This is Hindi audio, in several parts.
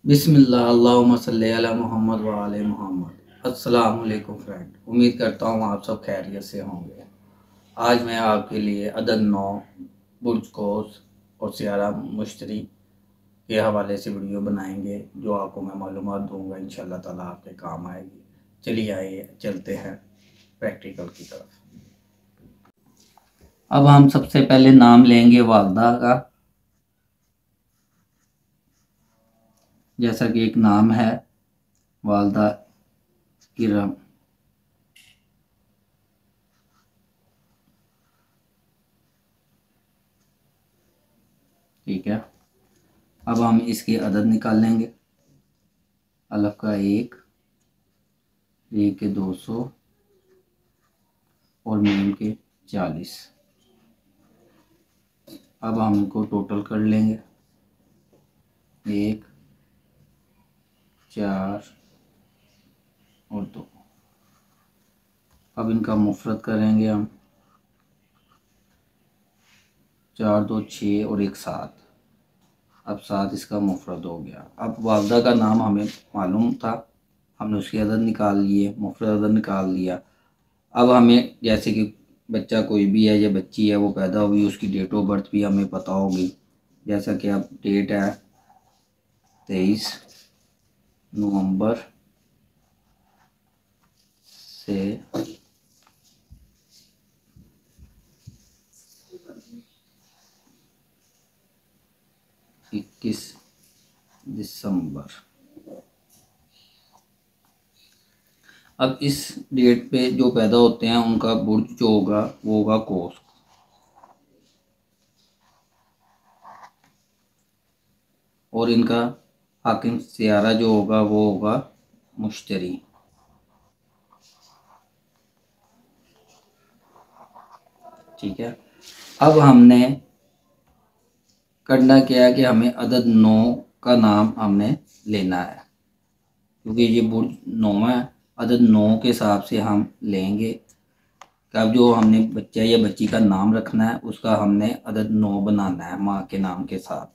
बिस्मिल्लाह अल्लाहुम्मा सल्ली अला मुहम्मद व आले मुहम्मद। अस्सलाम वालेकुम फ्रेंड, उम्मीद करता हूँ आप सब खैरियत से होंगे। आज मैं आपके लिए अदद 9 बुर्ज कौस और सियारा मुश्तरी के हवाले से वीडियो बनाएंगे, जो आपको मैं मालूमात दूंगा, इंशाल्लाह ताला आपके काम आएगी। चलिए आइए चलते हैं प्रैक्टिकल की तरफ। अब हम सबसे पहले नाम लेंगे वालदा का। जैसा कि एक नाम है वालदा किरम। ठीक है, अब हम इसकी अदद निकाल लेंगे। अलफ का 1, रे के 200 और मीम के 40। अब हम इनको टोटल कर लेंगे। 1, 4 और 2। अब इनका मुफरत करेंगे हम। 4 2 6 और 1 7। अब 7 इसका मुफरत हो गया। अब वालदा का नाम हमें मालूम था, हमने उसकी अदद निकाल लिए, मुफरत अदद निकाल लिया। अब हमें जैसे कि बच्चा कोई भी है या बच्ची है, वो पैदा हुई, उसकी डेट ऑफ बर्थ भी हमें पता होगी। जैसा कि अब डेट है 23 नवंबर से 21 दिसंबर। अब इस डेट पे जो पैदा होते हैं उनका बुर्ज जो होगा वो होगा कौस, और इनका हाकिम सियारा जो होगा वो होगा मुश्तरी। ठीक है, अब हमने करना क्या है कि हमें अदद 9 का नाम हमने लेना है, क्योंकि ये बुर्ज 9 है। अदद 9 के हिसाब से हम लेंगे। अब जो हमने बच्चा या बच्ची का नाम रखना है उसका हमने अदद 9 बनाना है माँ के नाम के साथ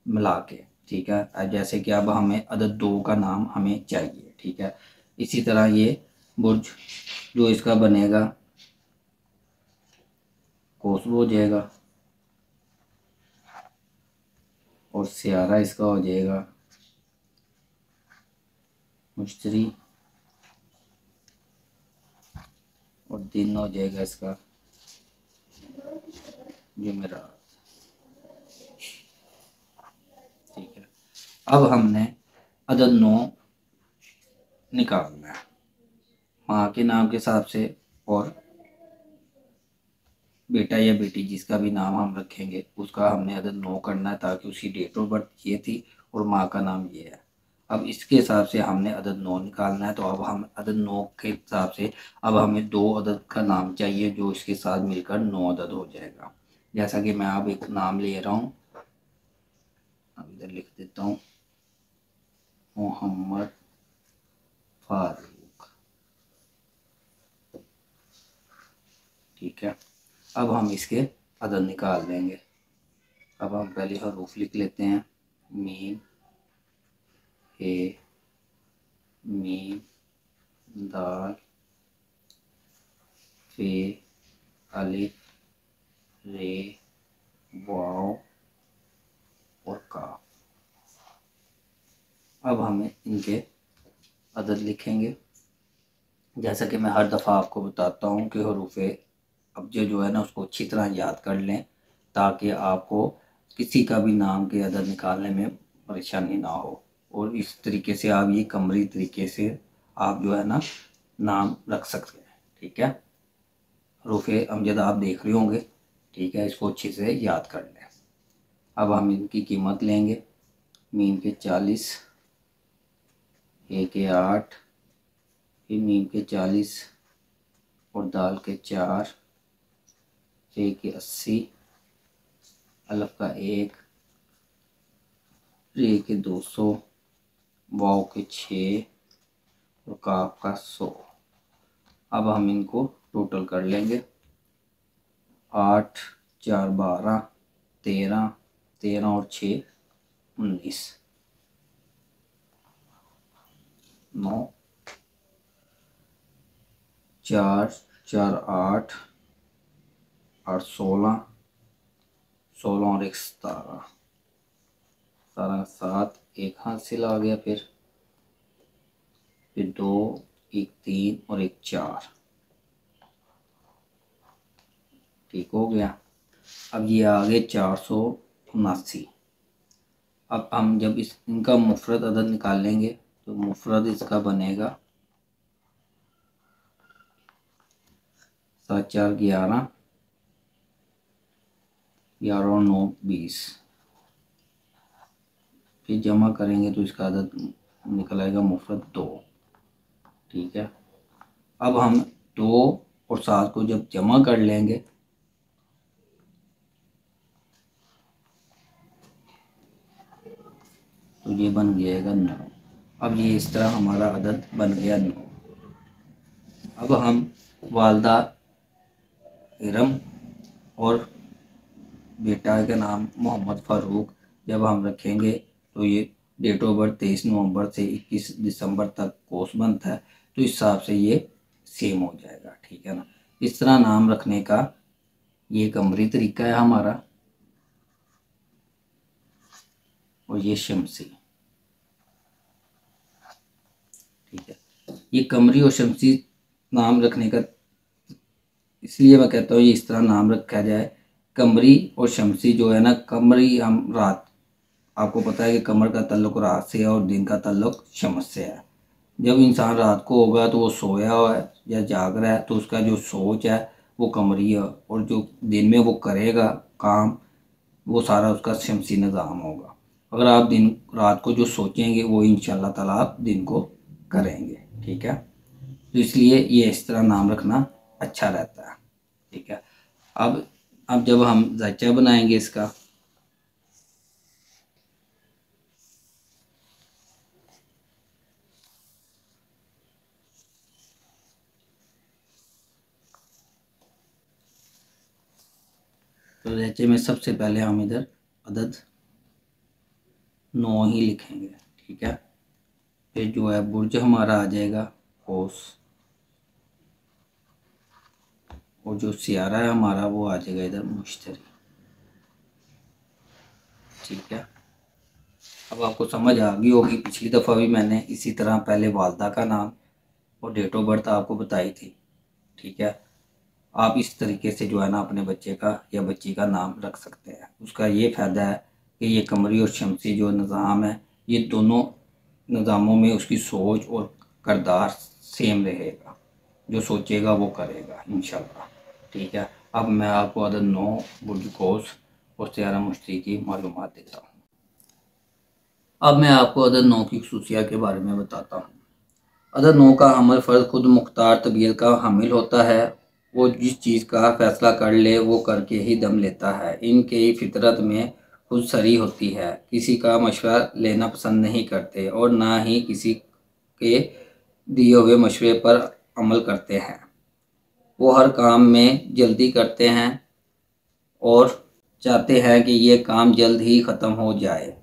मिला के। ठीक है, जैसे कि अब हमें अदद 2 का नाम हमें चाहिए। ठीक है, इसी तरह ये बुर्ज जो इसका बनेगा कौस हो जाएगा, और सियारा इसका हो जाएगा मुश्तरी, और दिन हो जाएगा इसका जुमेरात। ठीक है, अब हमने अदद 9 निकालना है माँ के नाम के हिसाब से, और बेटा या बेटी जिसका भी नाम हम रखेंगे उसका हमने अदद 9 करना है, ताकि उसकी डेट ऑफ बर्थ ये थी और माँ का नाम ये है। अब इसके हिसाब से हमने अदद 9 निकालना है, तो अब हम अदद 9 के हिसाब से अब हमें 2 अदद का नाम चाहिए जो इसके साथ मिलकर 9 अदद हो जाएगा। जैसा कि मैं अब एक नाम ले रहा हूँ, अब इधर लिख देता हूँ मोहम्मद फारूक। ठीक है, अब हम इसके अदद निकाल लेंगे। अब हम पहले हरूफ लिख लेते हैं। मीम, हे, मीम, दाल, फे, अलिफ, रे, वाव और काफ। अब हमें इनके अदद लिखेंगे। जैसा कि मैं हर दफ़ा आपको बताता हूँ कि हरूफ अब्जद जो है ना उसको अच्छी तरह याद कर लें, ताकि आपको किसी का भी नाम के अदद निकालने में परेशानी ना हो, और इस तरीके से आप ये कमरी तरीके से आप जो है ना नाम रख सकते हैं। ठीक है, हरूफ अमजद आप देख रहे होंगे। ठीक है, इसको अच्छे से याद कर लें। अब हम इनकी कीमत लेंगे। मीम के 40, ए के 8, फिर मीम के 40 और दाल के 4, रे के 80, अलफ का 1, रे के 200, वाव के 6 और काफ का 100। अब हम इनको टोटल कर लेंगे। 8 4 12, 13, 13 और 6 19। 9, 4, 4, 8, 8, 16, 16 और 1 17, 17 7, एक हासिल आ गया। फिर 2, 1 3 और 1 4, ठीक हो गया। अब ये आ गए 479। अब हम जब इनका मुफरद अदद निकाल लेंगे तो मुफरद इसका बनेगा 7 4 11, 11 और 9 20। फिर जमा करेंगे तो इसका अदद निकल आएगा मुफरद 2, ठीक है। अब हम 2 और 7 को जब जमा कर लेंगे तो ये बन जाएगा 9। अब ये इस तरह हमारा अदद बन गया 9। अब हम वालदा इरम और बेटा का नाम मोहम्मद फ़ारूक जब हम रखेंगे तो ये डेट ऑफ बर्थ 23 नवंबर से 21 दिसंबर तक कोर्स बनता है, तो इस हिसाब से ये सेम हो जाएगा, ठीक है ना। इस तरह नाम रखने का ये कमरी तरीका है हमारा, और ये शमसी, ठीक है। ये कमरी और शमसी नाम रखने का इसलिए मैं कहता हूँ ये इस तरह नाम रखा जाए। कमरी और शमसी जो है ना, कमरी हम रात, आपको पता है कि कमर का ताल्लुक रात से है और दिन का ताल्लुक शमस से है। जब इंसान रात को होगा तो वो सोया हुआ है या जाग रहा है, तो उसका जो सोच है वो कमरी है, और जो दिन में वो करेगा काम वो सारा उसका शमसी निज़ाम होगा। अगर आप दिन रात को जो सोचेंगे वो इंशाल्लाह ताला आप दिन को करेंगे, ठीक है। तो इसलिए ये इस तरह नाम रखना अच्छा रहता है, ठीक है। अब जब हम ज़ायचा बनाएंगे इसका, तो ज़ायचे में सबसे पहले हम इधर अदद 9 ही लिखेंगे, ठीक है। फिर जो है बुर्ज हमारा आ जाएगा कोस, और जो सियारा है हमारा वो आ जाएगा इधर मुश्तरी, ठीक है। अब आपको समझ आ गई होगी, पिछली दफ़ा भी मैंने इसी तरह पहले वालदा का नाम और डेट ऑफ बर्थ आपको बताई थी, ठीक है। आप इस तरीके से जो है ना अपने बच्चे का या बच्ची का नाम रख सकते हैं। उसका ये फ़ायदा है कि ये कमरी और शमसी जो निज़ाम है, ये दोनों निज़ामों में उसकी सोच और किरदार सेम रहेगा, जो सोचेगा वो करेगा इंशाल्लाह, ठीक है। अब मैं आपको अदद 9 बुर्ज कोस और सियारा मुश्तरी की मालूमात देता हूँ। अब मैं आपको अदद 9 की खसूसियात के बारे में बताता हूँ। अदद 9 का हमल फ़र्द खुद मुख्तार तबीयत का हामिल होता है। वो जिस चीज़ का फ़ैसला कर ले वो करके ही दम लेता है। इनकी फितरत में खुद सरी होती है, किसी का मशवरा लेना पसंद नहीं करते और ना ही किसी के दिए हुए मशवरे पर अमल करते हैं। वो हर काम में जल्दी करते हैं और चाहते हैं कि ये काम जल्द ही ख़त्म हो जाए।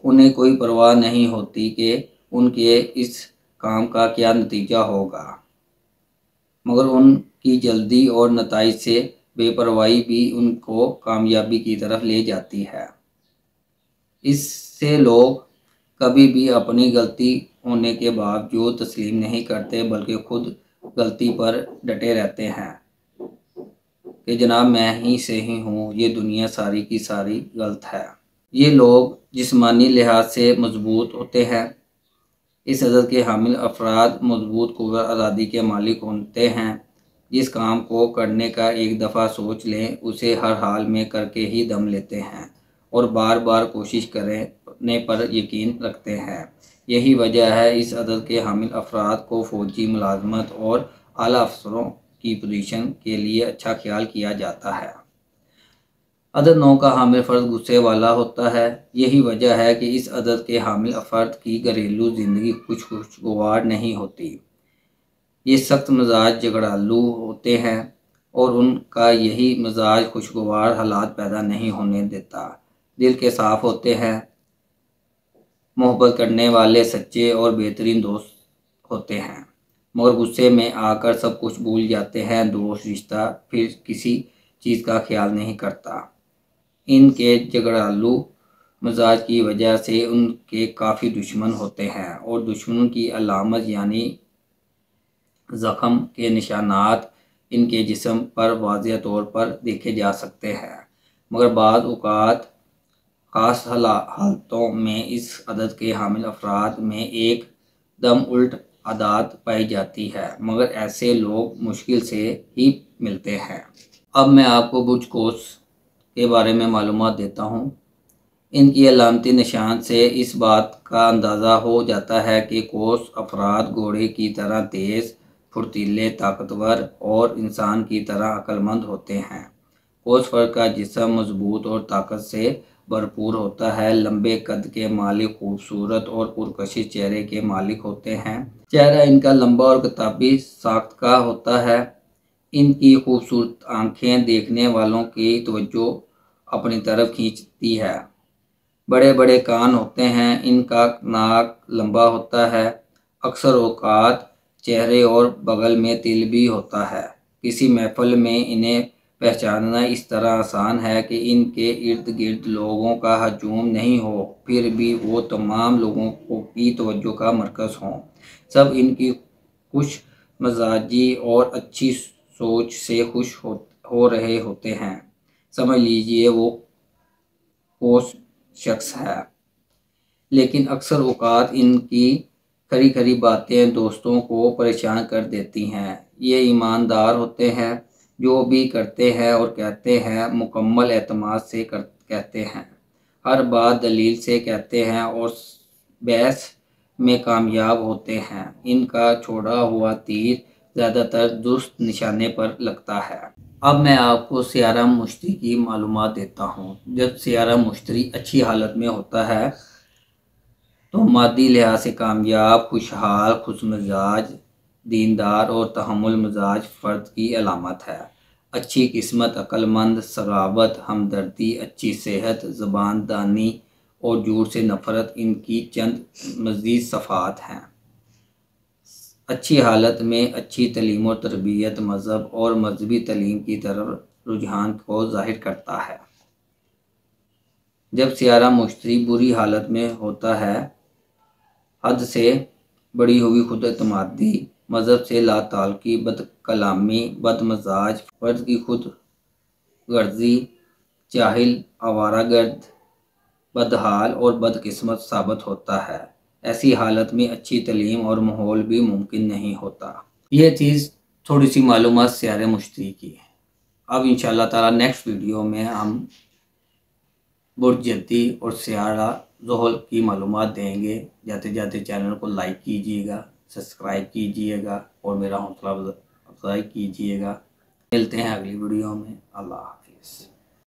उन्हें कोई परवाह नहीं होती कि उनके इस काम का क्या नतीजा होगा, मगर उनकी जल्दी और नताइज से बेपरवाही भी उनको कामयाबी की तरफ ले जाती है। इससे लोग कभी भी अपनी गलती होने के बावजूद तस्लीम नहीं करते, बल्कि खुद गलती पर डटे रहते हैं कि जनाब मैं ही सही हूँ, ये दुनिया सारी की सारी गलत है। ये लोग जिस्मानी लिहाज से मजबूत होते हैं। इस अदद के हामिल अफराद मजबूत क़ुव्वत आज़ादी के मालिक होते हैं। जिस काम को करने का एक दफ़ा सोच लें उसे हर हाल में करके ही दम लेते हैं और बार बार कोशिश करने पर यकीन रखते हैं। यही वजह है इस अदद के हामिल अफराद को फ़ौजी मुलाजमत और आला अफसरों की पोजीशन के लिए अच्छा ख्याल किया जाता है। अदद 9 का हामिल फ़र्द गुस्से वाला होता है। यही वजह है कि इस अदद के हामिल फ़र्द की घरेलू ज़िंदगी कुछ खुशगवार नहीं होती। ये सख्त मिजाज झगड़ालू होते हैं और उनका यही मिजाज खुशगवार हालात पैदा नहीं होने देता। दिल के साफ़ होते हैं, मोहब्बत करने वाले, सच्चे और बेहतरीन दोस्त होते हैं, मगर गुस्से में आकर सब कुछ भूल जाते हैं। दोस्त रिश्ता फिर किसी चीज़ का ख्याल नहीं करता। इनके झगड़ालू मिजाज की वजह से उनके काफ़ी दुश्मन होते हैं और दुश्मनों की अलामत यानी ज़ख़म के निशानात इनके जिस्म पर वाज़ेह तौर पर देखे जा सकते हैं। मगर बाज़ औक़ात ख़ास हालतों में इस आदत के हामिल अफराद में एक दम उल्ट आदत पाई जाती है, मगर ऐसे लोग मुश्किल से ही मिलते हैं। अब मैं आपको कुछ कोर्स के बारे में मालूमात देता हूँ। इनकी अलामती निशान से इस बात का अंदाज़ा हो जाता है कि कोस अफराद घोड़े की तरह तेज़, फुर्तीले, ताकतवर और इंसान की तरह अक्लमंद होते हैं। कोस फर का जिस्म मजबूत और ताकत से भरपूर होता है। लंबे कद के मालिक खूबसूरत और पुरकशिश चेहरे के मालिक होते हैं। चेहरा इनका लंबा और किताबी साख्त का होता है। इनकी खूबसूरत आँखें देखने वालों की तवज्जो अपनी तरफ खींचती है। बड़े बड़े कान होते हैं। इनका नाक लंबा होता है। अक्सर औक़ात चेहरे और बगल में तिल भी होता है। किसी महफिल में इन्हें पहचानना इस तरह आसान है कि इनके इर्द गिर्द लोगों का हजूम नहीं हो, फिर भी वो तमाम लोगों की तवज्जो का मरकज़ हों। सब इनकी खुश मिजाजी और अच्छी सोच से खुश हो रहे होते हैं। समझ लीजिए वो कोस शख्स है। लेकिन अक्सर औक़ात इनकी खरी खरी बातें दोस्तों को परेशान कर देती हैं। ये ईमानदार होते हैं, जो भी करते हैं और कहते हैं मुकम्मल एतमाद से कहते हैं। हर बात दलील से कहते हैं और बहस में कामयाब होते हैं। इनका छोड़ा हुआ तीर ज़्यादातर दुरुस्त निशाने पर लगता है। अब मैं आपको सियारा मुश्तरी की मालूमात देता हूँ। जब सियारा मुश्तरी अच्छी हालत में होता है तो मादी लिहाज से कामयाब, खुशहाल, खुशमिजाज, दीनदार और तहम्मुल मिजाज फ़र्द की अलामत है। अच्छी किस्मत, अक्लमंद, सगावत, हमदर्दी, अच्छी सेहत, ज़बान दानी और झूठ से नफ़रत इनकी चंद मज़ीद सफ़ात हैं। अच्छी हालत में अच्छी तलीम और तरबियत मज़हब और मजहबी तलीम की तरफ रुझान को ज़ाहिर करता है। जब सियारा मुश्तरी बुरी हालत में होता है, हद से बढ़ी हुई खुद एतमादी, मज़हब से लाताल्लुक़ी, बदकलामी, बदमजाज, फ़र्द की खुद गर्जी, जाहिल, आवारागर्द, बदहाल और बदकिस्मत साबित होता है। ऐसी हालत में अच्छी तलीम और माहौल भी मुमकिन नहीं होता। ये चीज़ थोड़ी सी मालूमात सियारे मुश्तरी की है। अब इंशाअल्लाह ताला नेक्स्ट वीडियो में हम बुर्ज जद्दी और सियारा ज़ुहल की मालूमात देंगे। जाते जाते चैनल को लाइक कीजिएगा, सब्सक्राइब कीजिएगा और मेरा हौसला अफजाई कीजिएगा। मिलते हैं अगली वीडियो में। अल्लाह हाफिज़।